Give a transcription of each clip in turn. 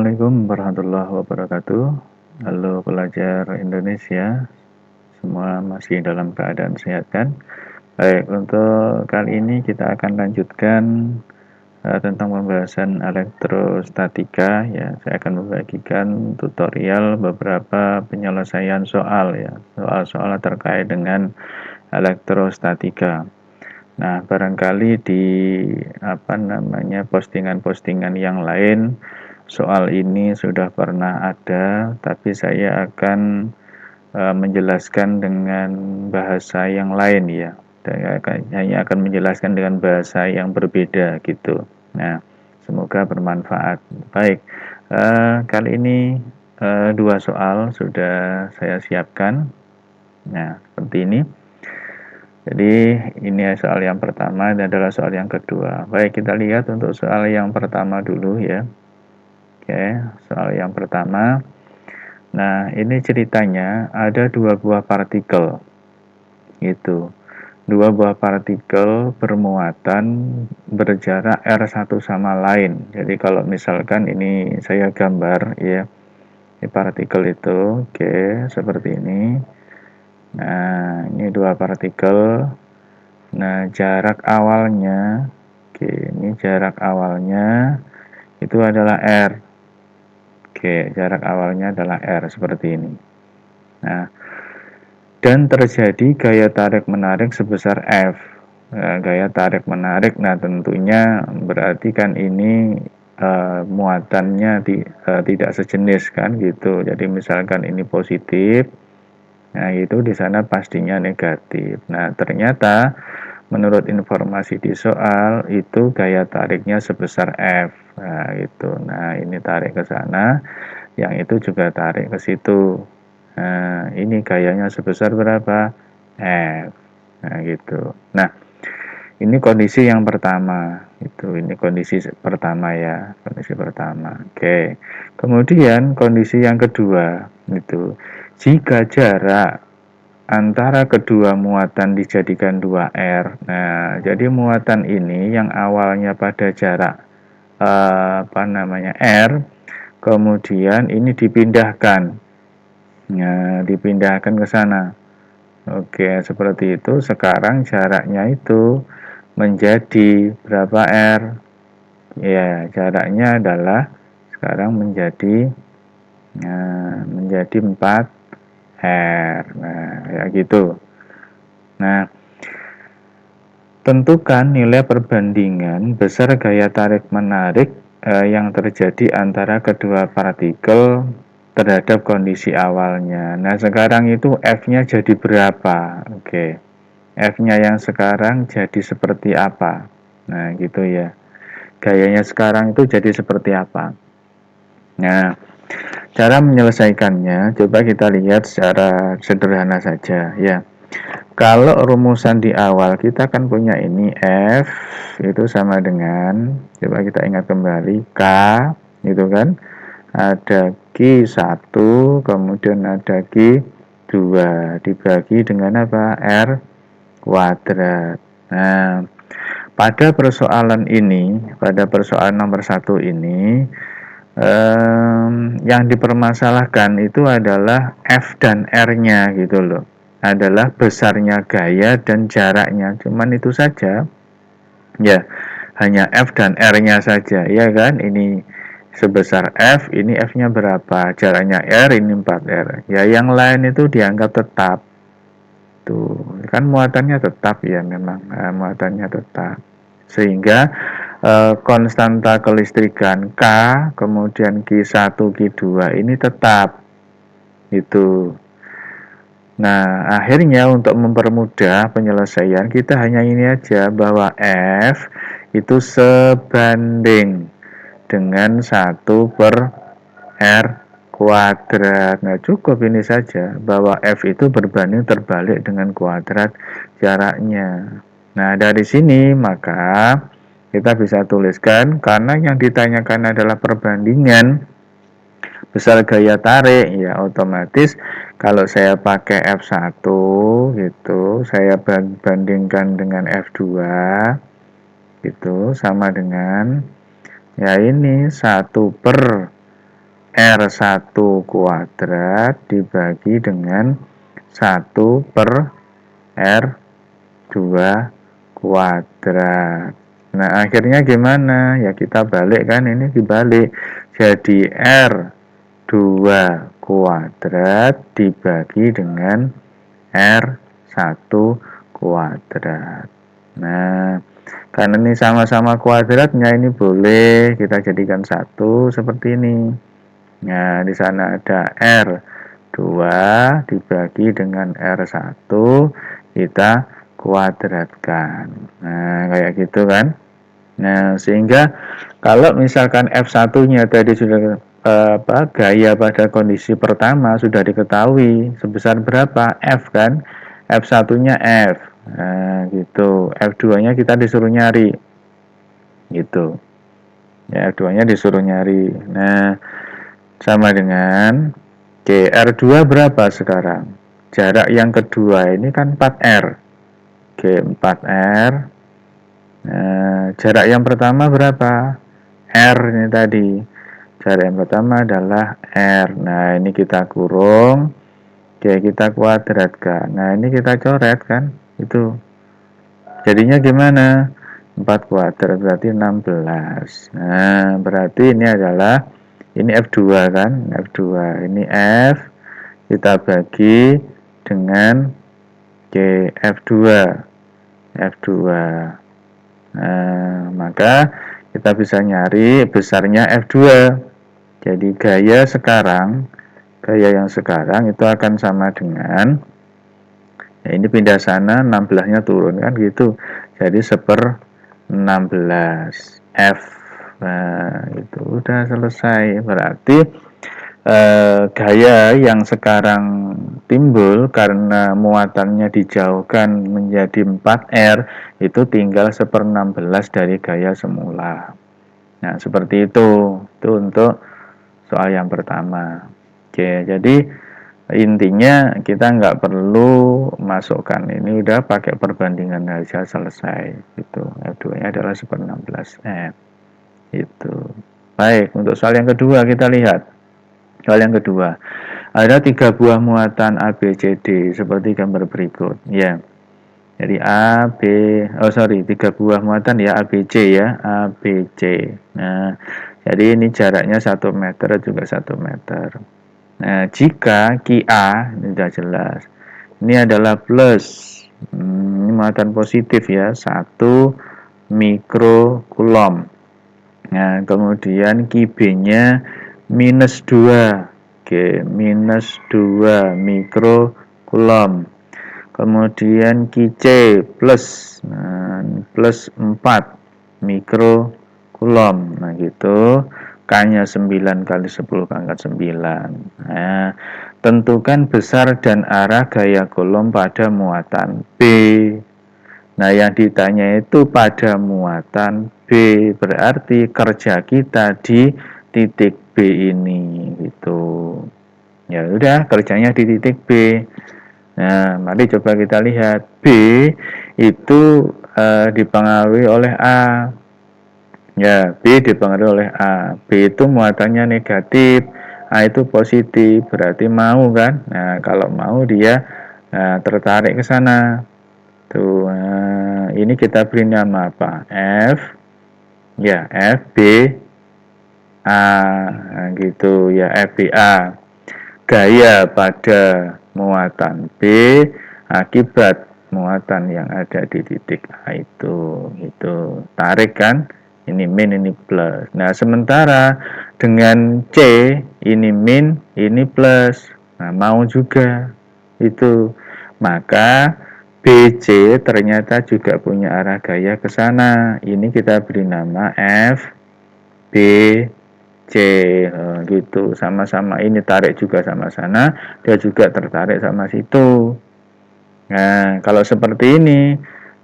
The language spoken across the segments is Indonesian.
Assalamualaikum warahmatullahi wabarakatuh. Halo pelajar Indonesia, semua masih dalam keadaan sehat kan? Baik, untuk kali ini kita akan lanjutkan tentang pembahasan elektrostatika ya. Saya akan membagikan tutorial beberapa penyelesaian soal ya, soal-soal terkait dengan elektrostatika. Nah, barangkali di postingan-postingan yang lain soal ini sudah pernah ada, tapi saya akan menjelaskan dengan bahasa yang lain ya. Hanya akan menjelaskan dengan bahasa yang berbeda gitu. Nah, semoga bermanfaat. Baik, kali ini dua soal sudah saya siapkan. Nah, seperti ini. Jadi ini soal yang pertama dan adalah soal yang kedua. Baik, kita lihat untuk soal yang pertama dulu ya. Oke, soal yang pertama. Nah, ini ceritanya ada dua buah partikel. Itu. Dua buah partikel bermuatan berjarak R1 sama lain. Jadi kalau misalkan ini saya gambar ya. Ini partikel itu, oke, seperti ini. Nah, ini dua partikel. Nah, jarak awalnya, oke, ini jarak awalnya itu adalah R. Oke, jarak awalnya adalah R seperti ini. Nah, dan terjadi gaya tarik-menarik sebesar F. Nah, gaya tarik-menarik, nah tentunya berarti kan ini muatannya tidak sejenis kan gitu. Jadi misalkan ini positif, nah itu di sana pastinya negatif. Nah ternyata menurut informasi di soal itu gaya tariknya sebesar F. Nah itu. Nah ini tarik ke sana, yang itu juga tarik ke situ. Nah ini gayanya sebesar berapa? F. Nah gitu. Nah ini kondisi yang pertama. Ini kondisi pertama ya, kondisi pertama. Oke. Kemudian kondisi yang kedua itu jika jarak antara kedua muatan dijadikan 2R. Nah, jadi muatan ini yang awalnya pada jarak R, kemudian ini dipindahkan. Nah, dipindahkan ke sana. Oke, seperti itu. Sekarang jaraknya itu menjadi berapa R? Ya, jaraknya adalah sekarang menjadi 4 R. Nah, ya gitu. Nah, tentukan nilai perbandingan besar gaya tarik-menarik yang terjadi antara kedua partikel terhadap kondisi awalnya. Nah, sekarang itu F-nya jadi berapa? Oke. F-nya yang sekarang jadi seperti apa? Nah, gitu ya. Gayanya sekarang itu jadi seperti apa? Nah, cara menyelesaikannya coba kita lihat secara sederhana saja ya. Kalau rumusan di awal kita kan punya ini F itu sama dengan, coba kita ingat kembali, K itu kan ada Q1 kemudian ada Q2 dibagi dengan apa? R kuadrat. Nah, pada persoalan nomor 1 ini yang dipermasalahkan itu adalah F dan R-nya gitu loh, adalah besarnya gaya dan jaraknya, cuman itu saja ya, hanya F dan R-nya saja ya kan. Ini sebesar F, ini F-nya berapa, jaraknya R, ini 4R ya, yang lain itu dianggap tetap. Tuh kan muatannya tetap ya, memang muatannya tetap, sehingga konstanta kelistrikan K kemudian Q1 Q2 ini tetap itu. Nah, akhirnya untuk mempermudah penyelesaian kita hanya ini aja, bahwa F itu sebanding dengan 1/R kuadrat. Nah, cukup ini saja, bahwa F itu berbanding terbalik dengan kuadrat jaraknya. Nah, dari sini maka kita bisa tuliskan, karena yang ditanyakan adalah perbandingan besar gaya tarik ya, otomatis kalau saya pakai F1 gitu, saya bandingkan dengan F2 gitu, sama dengan ya ini 1/R R1 kuadrat dibagi dengan 1 per R2 kuadrat. Nah, akhirnya gimana? Ya kita balik kan, ini dibalik. Jadi R2 kuadrat dibagi dengan R1 kuadrat. Nah, karena ini sama-sama kuadratnya, ini boleh kita jadikan satu seperti ini. Nah, di sana ada R2 dibagi dengan R1, kita kuadratkan. Nah, kayak gitu kan. Nah, sehingga kalau misalkan F1-nya tadi sudah gaya pada kondisi pertama sudah diketahui sebesar berapa, F kan. F1-nya F. Nah, gitu. F2-nya kita disuruh nyari. Gitu. Ya, F2-nya disuruh nyari. Nah, sama dengan R2 berapa sekarang? Jarak yang kedua ini kan 4R. 4R. Nah, jarak yang pertama berapa? R ini tadi. Jarak yang pertama adalah R. Nah, ini kita kurung. Kita kuadratkan. Nah, ini kita coret kan? Itu. Jadinya gimana? 4 kuadrat berarti 16. Nah, berarti ini adalah ini F2 kan? F2. Ini F kita bagi dengan F2. F2. Nah, maka kita bisa nyari besarnya F2. Jadi gaya yang sekarang itu akan sama dengan, ya ini pindah sana, 16-nya turun kan gitu. Jadi 1/16 F. Nah, itu udah selesai. Berarti gaya yang sekarang timbul karena muatannya dijauhkan menjadi 4R itu tinggal 1/16 dari gaya semula. Nah, seperti itu. Itu untuk soal yang pertama. Oke, jadi intinya kita nggak perlu masukkan ini, udah pakai perbandingan aja selesai. Itu F2-nya adalah 1/16 F. Itu. Baik, untuk soal yang kedua kita lihat. Soal yang kedua, ada 3 buah muatan A, B, C, D seperti gambar berikut. Ya, jadi 3 buah muatan ya, A, B, C ya, A, B, C. Nah, jadi ini jaraknya 1 meter juga 1 meter. Nah, jika QA, ini sudah jelas, ini adalah plus, ini muatan positif ya, 1 mikrokulom. Nah, kemudian QB-nya minus 2, minus 2 mikrokulom. Kemudian QC plus, plus 4 mikrokulom. Nah, gitu. K-nya 9 kali 10 pangkat 9. Nah, tentukan besar dan arah gaya kolom pada muatan B. Nah, yang ditanya itu pada muatan B, berarti kerja kita di titik B ini gitu. Ya udah, kerjanya di titik B. Nah, mari coba kita lihat. B itu dipengaruhi oleh A. Ya, B dipengaruhi oleh A. B itu muatannya negatif, A itu positif, berarti mau kan? Nah, kalau mau dia tertarik ke sana. Tuh, ini kita beri nama apa? F, ya F B A, nah, gitu ya, FBA. Gaya pada muatan B akibat muatan yang ada di titik A itu tarik kan? Ini min, ini plus. Nah, sementara dengan C ini min, ini plus. Nah, mau juga itu. Maka BC ternyata juga punya arah gaya ke sana. Ini kita beri nama F, B, C, gitu. Sama-sama ini tarik juga sama sana, dia juga tertarik sama situ. Nah, kalau seperti ini,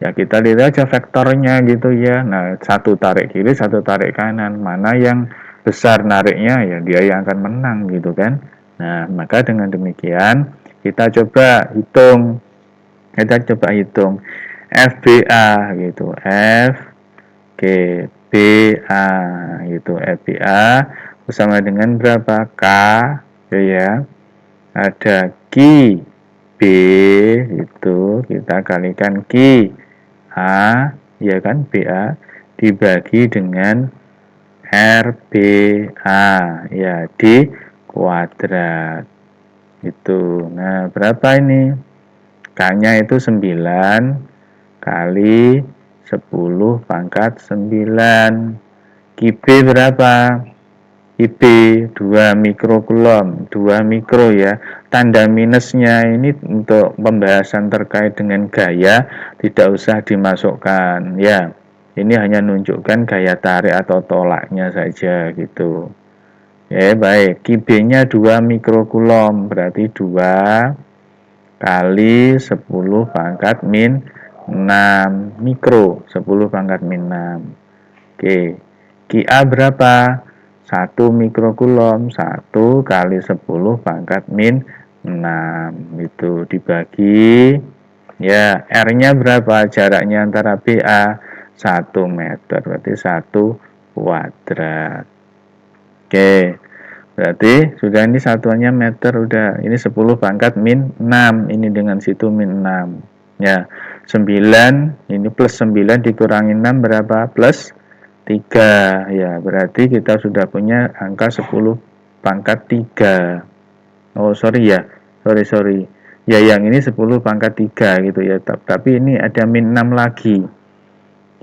ya kita lihat aja vektornya gitu ya. Nah, satu tarik kiri, satu tarik kanan. Mana yang besar nariknya, ya dia yang akan menang gitu kan. Nah, maka dengan demikian kita coba hitung. FBA gitu, FGBA gitu, FBA Bersama dengan berapa? K, ya. Ada Q, B, itu kita kalikan Q, A, ya kan, BA, dibagi dengan RBA, ya, di kuadrat. Itu. Nah, berapa ini? K-nya itu 9 kali 10 pangkat 9. QB berapa? IB 2 mikrokulom, 2 mikro ya. Tanda minusnya ini untuk pembahasan terkait dengan gaya tidak usah dimasukkan ya. Ini hanya menunjukkan gaya tarik atau tolaknya saja gitu. Ya, baik. QB-nya 2 mikrokulom, berarti 2 kali 10 pangkat min 6 mikro, 10 pangkat min 6. Oke. QA berapa? 1 mikrokulom, 1 kali 10 pangkat min 6. Itu dibagi, ya, R-nya berapa? Jaraknya antara BA 1 meter, berarti 1 kuadrat. Oke, berarti sudah, ini satuannya meter, udah. Ini 10 pangkat min 6, ini dengan situ min 6. Ya, 9, ini plus 9 dikurangi 6 berapa? Plus 3. Ya, berarti kita sudah punya angka 10 pangkat 3. Oh, sorry ya. Sorry. Ya, yang ini 10 pangkat 3 gitu ya. Tapi ini ada min 6 lagi.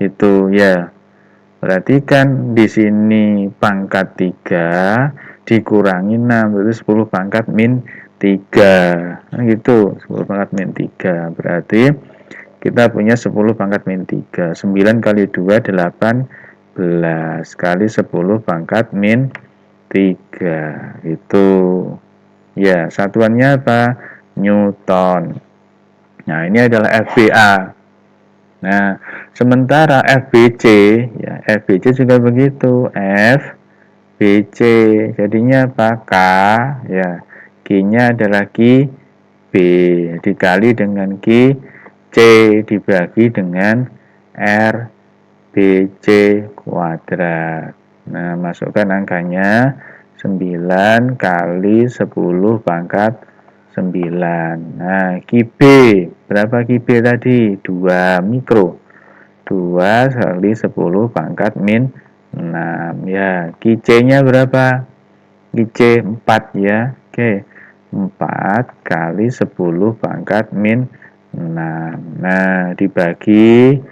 Gitu ya. Berarti kan di sini pangkat 3 dikurangi 6, berarti 10 pangkat min 3. Nah, gitu, 10 pangkat min 3. Berarti kita punya 10 pangkat min 3. 9 kali 2, 18 kali 10 pangkat min 3. Itu. Ya, satuannya apa? Newton. Nah, ini adalah FBA. Nah, sementara FBC, ya, FBC juga begitu. FBC, jadinya apa? K, ya. Q-nya adalah Q B dikali dengan Q C dibagi dengan R BC kuadrat. Nah, masukkan angkanya 9 kali 10 pangkat 9. Nah, QB berapa QB tadi? 2 mikro. 2 kali 10 pangkat min 6. Ya, QC-nya berapa? QC 4 ya. Oke. 4 kali 10 pangkat min 6. Nah, dibagi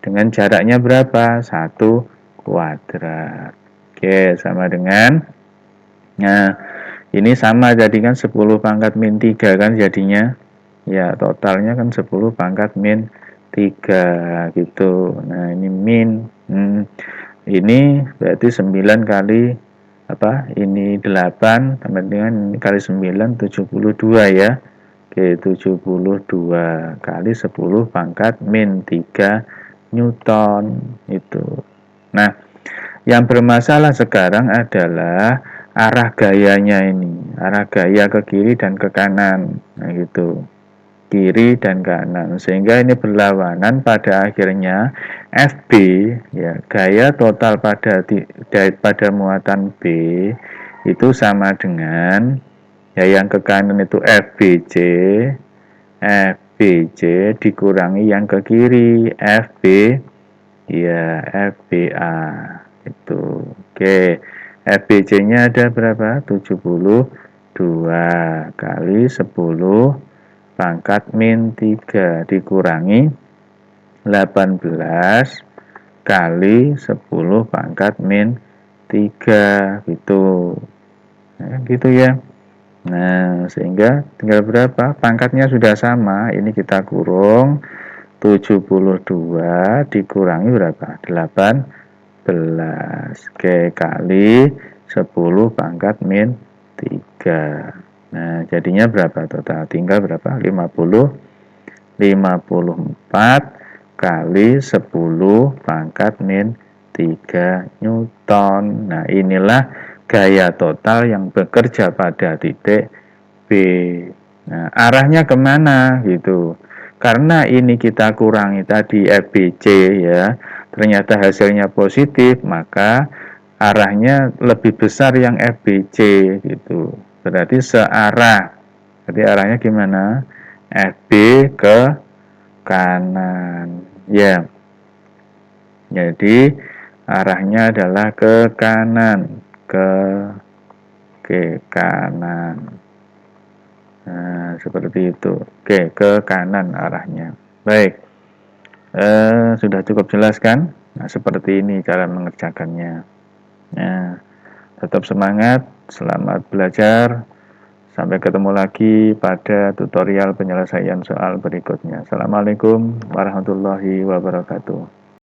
dengan jaraknya berapa? 1 kuadrat. Oke, sama dengan, nah, ini sama jadi kan 10 pangkat min 3 kan jadinya. Ya, totalnya kan 10 pangkat min 3 gitu. Nah, ini min. Ini berarti 9 kali apa? Ini 8 tambah dengan ini kali 9, 72 ya. Oke, 72 kali 10 pangkat min 3 Newton itu. Nah, yang bermasalah sekarang adalah arah gayanya ini, arah gaya ke kiri dan ke kanan. Nah, gitu. Kiri dan kanan, sehingga ini berlawanan. Pada akhirnya FB, ya, gaya total pada muatan B itu sama dengan, ya, yang ke kanan itu FBC dikurangi yang ke kiri FB, ya, FBA itu. Oke, FBC-nya ada berapa? 72 kali 10 pangkat min 3 dikurangi 18 kali 10 pangkat min 3 gitu. Nah, gitu ya. Nah, sehingga tinggal berapa? Pangkatnya sudah sama. Ini kita kurung 72 dikurangi berapa? 18. Oke, kali 10 pangkat min 3. Nah, jadinya berapa total? Tinggal berapa? 54 kali 10 pangkat min 3 Newton. Nah, inilah gaya total yang bekerja pada titik B. Nah, arahnya kemana gitu? Karena ini kita kurangi tadi FBC ya, ternyata hasilnya positif, maka arahnya lebih besar yang FBC gitu. Berarti searah. Jadi arahnya gimana? FB ke kanan. Ya. Jadi arahnya adalah ke kanan, ke kanan. Nah, seperti itu. Oke, ke kanan arahnya. Baik. Sudah cukup jelas kan? Nah, seperti ini cara mengerjakannya. Nah, tetap semangat, selamat belajar. Sampai ketemu lagi pada tutorial penyelesaian soal berikutnya. Assalamualaikum warahmatullahi wabarakatuh.